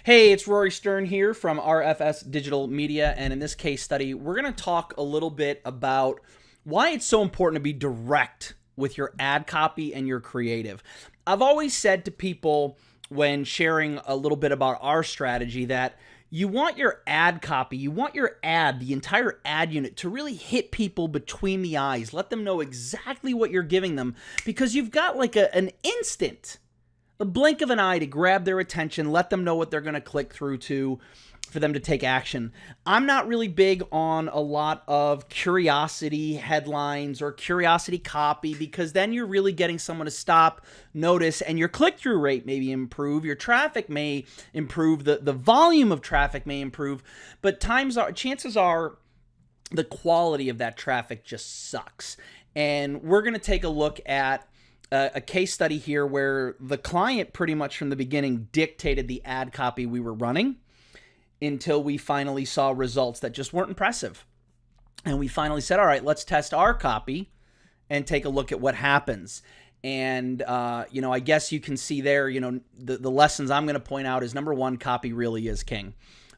Hey, it's Rory Stern here from RFS Digital Media, and in this case study, we're going to talk a little bit about why it's so important to be direct with your ad copy and your creative. I've always said to people when sharing a little bit about our strategy that you want your ad copy, you want your ad, the entire ad unit, to really hit people between the eyes. Let them know exactly what you're giving them because you've got like an instant, a blink of an eye to grab their attention, let them know what they're going to click through to for them to take action. I'm not really big on a lot of curiosity headlines or curiosity copy because then you're really getting someone to stop, notice, and your click-through rate may improve, your traffic may improve, the volume of traffic may improve, but chances are the quality of that traffic just sucks. And we're going to take a look at a case study here where the client pretty much from the beginning dictated the ad copy we were running until we finally saw results that just weren't impressive. And we finally said, all right, let's test our copy and take a look at what happens. And, I guess you can see there, the lessons I'm going to point out is number one, copy really is king.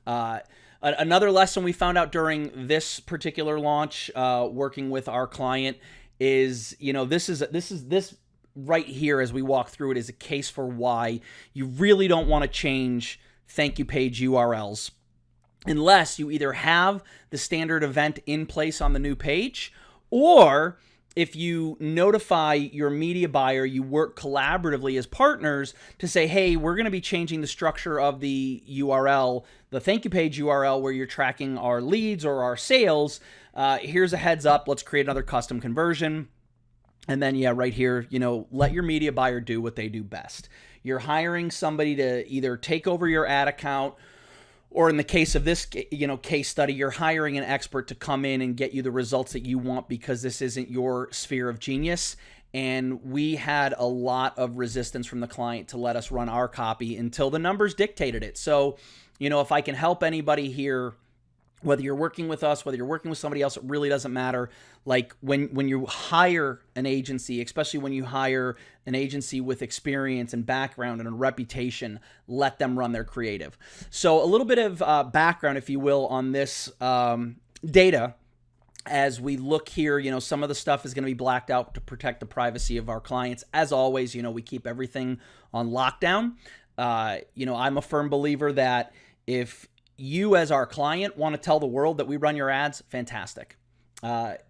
Another lesson we found out during this particular launch, working with our client is, this right here as we walk through it is a case for why you really don't want to change thank you page URLs unless you either have the standard event in place on the new page, or if you notify your media buyer, you work collaboratively as partners to say, hey, we're going to be changing the structure of the URL, the thank you page URL where you're tracking our leads or our sales. Here's a heads up. Let's create another custom conversion. And then, right here, let your media buyer do what they do best. You're hiring somebody to either take over your ad account, or in the case of this, case study, you're hiring an expert to come in and get you the results that you want because this isn't your sphere of genius. And we had a lot of resistance from the client to let us run our copy until the numbers dictated it. So, if I can help anybody here, whether you're working with us, whether you're working with somebody else, it really doesn't matter. Like when you hire an agency, especially when you hire an agency with experience and background and a reputation, let them run their creative. So a little bit of background, if you will, on this data. As we look here, some of the stuff is going to be blacked out to protect the privacy of our clients. As always, we keep everything on lockdown. I'm a firm believer that if you as our client want to tell the world that we run your ads, fantastic.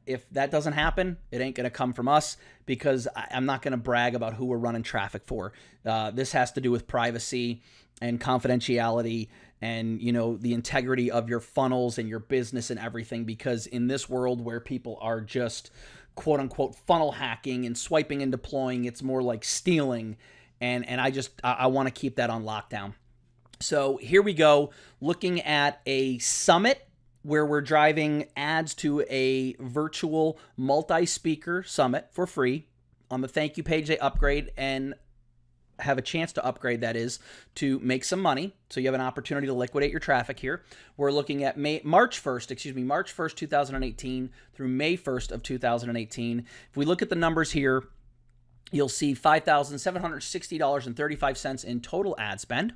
If that doesn't happen, it ain't going to come from us because I'm not going to brag about who we're running traffic for. This has to do with privacy and confidentiality and, the integrity of your funnels and your business and everything, because in this world where people are just quote unquote funnel hacking and swiping and deploying, it's more like stealing. And I want to keep that on lockdown. So here we go, looking at a summit where we're driving ads to a virtual multi-speaker summit for free. On the thank you page, they upgrade and have a chance to upgrade, that is, to make some money. So you have an opportunity to liquidate your traffic here. We're looking at March 1st, 2018 through May 1st of 2018. If we look at the numbers here, you'll see $5,760.35 in total ad spend.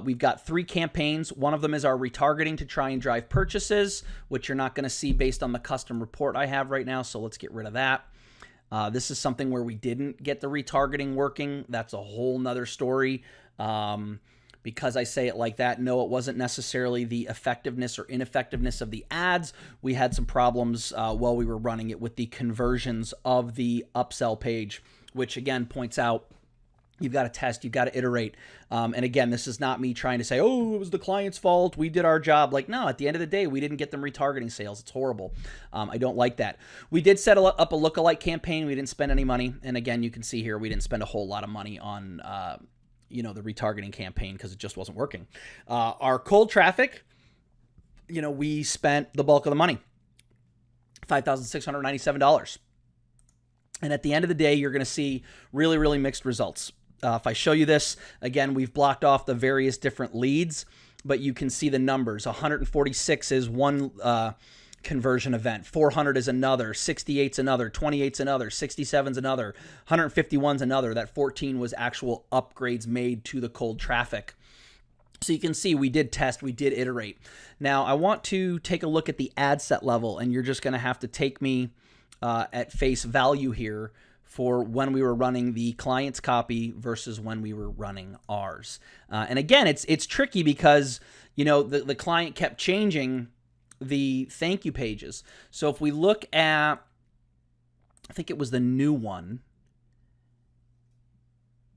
We've got 3 campaigns. One of them is our retargeting to try and drive purchases, which you're not going to see based on the custom report I have right now. So let's get rid of that. This is something where we didn't get the retargeting working. That's a whole nother story. Because I say it like that, no, it wasn't necessarily the effectiveness or ineffectiveness of the ads. We had some problems while we were running it with the conversions of the upsell page, which again points out you've got to test, you've got to iterate. And again, this is not me trying to say, oh, it was the client's fault, we did our job. Like, no, at the end of the day, we didn't get them retargeting sales. It's horrible. I don't like that. We did set up a lookalike campaign. We didn't spend any money. And again, you can see here, we didn't spend a whole lot of money on, the retargeting campaign because it just wasn't working. Our cold traffic, we spent the bulk of the money, $5,697. And at the end of the day, you're going to see really, really mixed results. If I show you this, again, we've blocked off the various different leads, but you can see the numbers. 146 is one conversion event, 400 is another, 68's another, 28's another, 67's another, 151's another. That 14 was actual upgrades made to the cold traffic. So you can see we did test, we did iterate. Now I want to take a look at the ad set level, and you're just going to have to take me at face value here for when we were running the client's copy versus when we were running ours. And again, it's tricky because, you know, the client kept changing the thank you pages. So if we look at, I think it was the new one,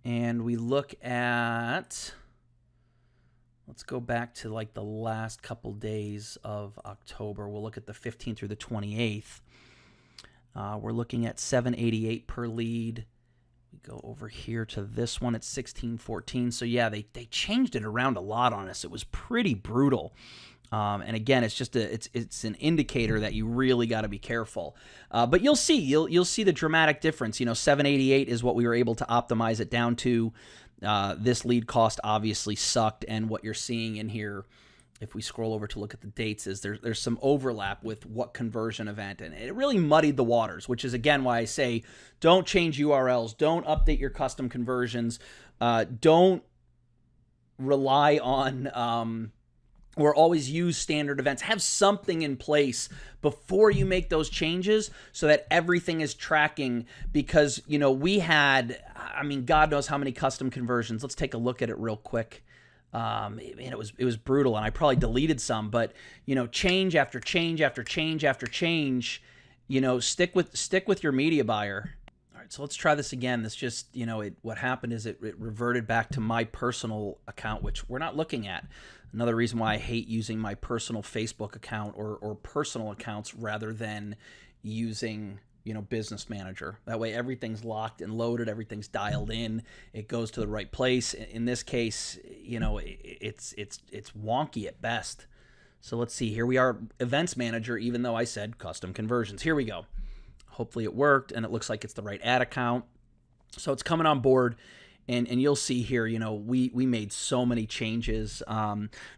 and we look at, let's go back to like the last couple days of October. We'll look at the 15th through the 28th. We're looking at $7.88 per lead. We go over here to this one at $16.14. So yeah, they changed it around a lot on us. It was pretty brutal. And again, it's just it's an indicator that you really got to be careful. But you'll see the dramatic difference. You know, $7.88 is what we were able to optimize it down to. This lead cost obviously sucked, and what you're seeing in here, if we scroll over to look at the dates, is there's some overlap with what conversion event, and it really muddied the waters, which is again why I say don't change URLs, don't update your custom conversions, don't rely on or always use standard events. Have something in place before you make those changes so that everything is tracking, because, you know, we had, I mean, God knows how many custom conversions. Let's take a look at it real quick. Man, it was brutal, and I probably deleted some, but, you know, change after change after change after change, you know, stick with your media buyer. All right, so let's try this again. This just, you know, what happened is it reverted back to my personal account, which we're not looking at. Another reason why I hate using my personal Facebook account or personal accounts rather than using, you know, Business Manager. That way everything's locked and loaded, everything's dialed in, it goes to the right place. In this case, you know, it's wonky at best. So let's see, here we are, Events Manager, even though I said custom conversions. Here we go. Hopefully it worked, and it looks like it's the right ad account. So it's coming on board. And you'll see here, you know, we made so many changes.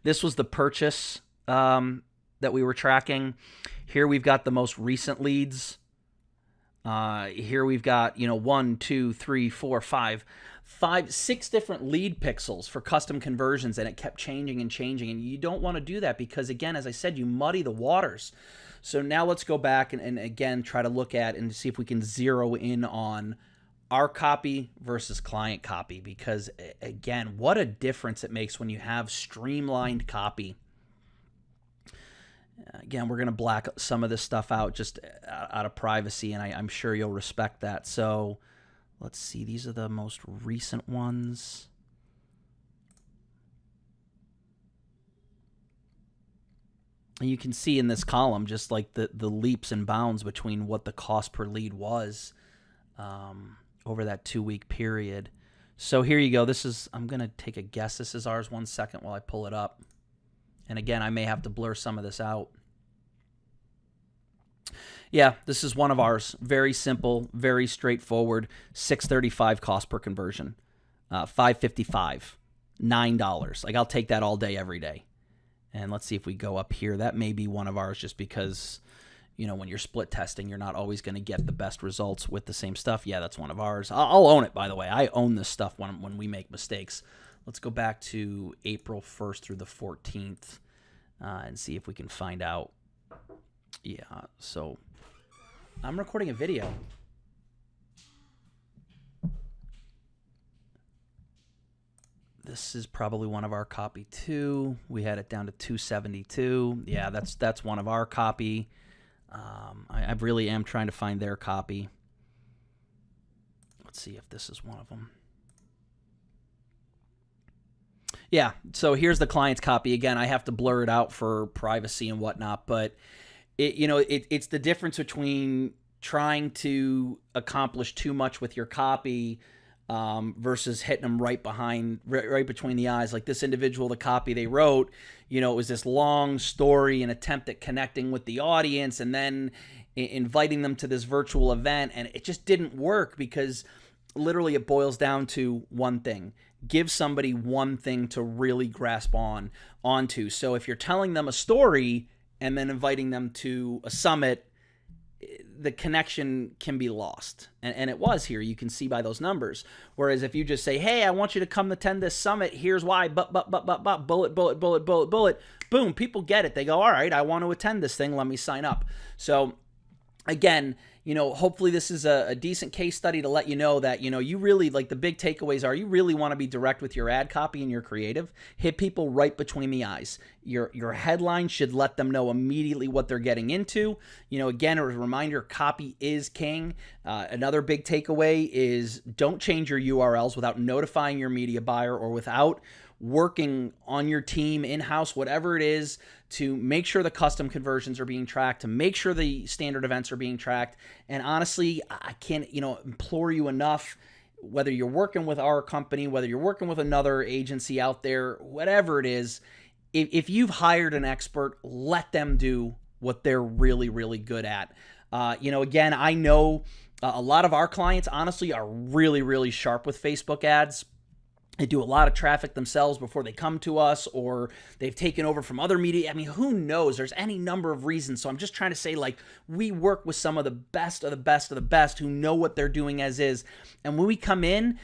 This was the purchase that we were tracking. Here we've got the most recent leads. Here we've got, you know, 1, 2, 3, 4, 5, 6 different lead pixels for custom conversions, and it kept changing and changing. And you don't want to do that because, again, as I said, you muddy the waters. So now let's go back and again try to look at and see if we can zero in on our copy versus client copy, because again, what a difference it makes when you have streamlined copy. Again, we're going to black some of this stuff out just out of privacy, and I'm sure you'll respect that. So let's see, these are the most recent ones. And you can see in this column just like the leaps and bounds between what the cost per lead was over that 2-week period. So here you go. This is, I'm going to take a guess. This is ours. 1 second while I pull it up. And again, I may have to blur some of this out. Yeah, this is one of ours. Very simple, very straightforward. $6.35 cost per conversion. $5.55. $9. Like, I'll take that all day, every day. And let's see if we go up here. That may be one of ours just because, you know, when you're split testing, you're not always going to get the best results with the same stuff. Yeah, that's one of ours. I'll own it, by the way. I own this stuff when we make mistakes. Let's go back to April 1st through the 14th and see if we can find out. Yeah, so I'm recording a video. This is probably one of our copy too. We had it down to 272. Yeah, that's one of our copy. I really am trying to find their copy. Let's see if this is one of them. Yeah, so here's the client's copy. Again, I have to blur it out for privacy and whatnot, but it's the difference between trying to accomplish too much with your copy versus hitting them right between the eyes. Like this individual, the copy they wrote, you know, it was this long story, an attempt at connecting with the audience and then inviting them to this virtual event. And it just didn't work because literally it boils down to one thing. Give somebody one thing to really grasp onto. So if you're telling them a story and then inviting them to a summit, the connection can be lost. And it was here. You can see by those numbers. Whereas if you just say, hey, I want you to come attend this summit, here's why, bullet, boom, people get it. They go, all right, I want to attend this thing. Let me sign up. So again, hopefully this is a decent case study to let you know that, you really, like, the big takeaways are, you really want to be direct with your ad copy and your creative. Hit people right between the eyes. Your headline should let them know immediately what they're getting into. Again, a reminder, copy is king. Another big takeaway is don't change your URLs without notifying your media buyer or without working on your team in-house, whatever it is, to make sure the custom conversions are being tracked, to make sure the standard events are being tracked. And honestly, I can't, implore you enough, whether you're working with our company, whether you're working with another agency out there, whatever it is, if you've hired an expert, let them do what they're really, really good at. Again, I know a lot of our clients, honestly, are really, really sharp with Facebook ads. They do a lot of traffic themselves before they come to us, or they've taken over from other media. I mean, who knows? There's any number of reasons. So I'm just trying to say, like, we work with some of the best of the best of the best who know what they're doing as is. And when we come in,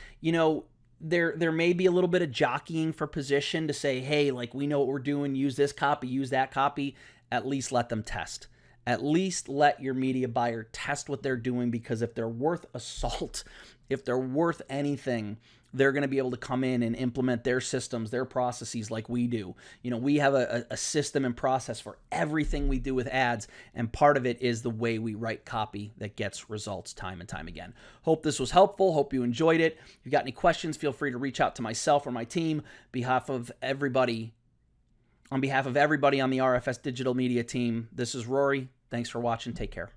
there may be a little bit of jockeying for position to say, hey, like, we know what we're doing. Use this copy, use that copy. At least let them test. At least let your media buyer test what they're doing, because if they're worth a salt, if they're worth anything, they're going to be able to come in and implement their systems, their processes like we do. We have a system and process for everything we do with ads, and part of it is the way we write copy that gets results time and time again. Hope this was helpful. Hope you enjoyed it. If you've got any questions, feel free to reach out to myself or my team. On behalf of everybody on the RFS Digital Media team, this is Rory. Thanks for watching. Take care.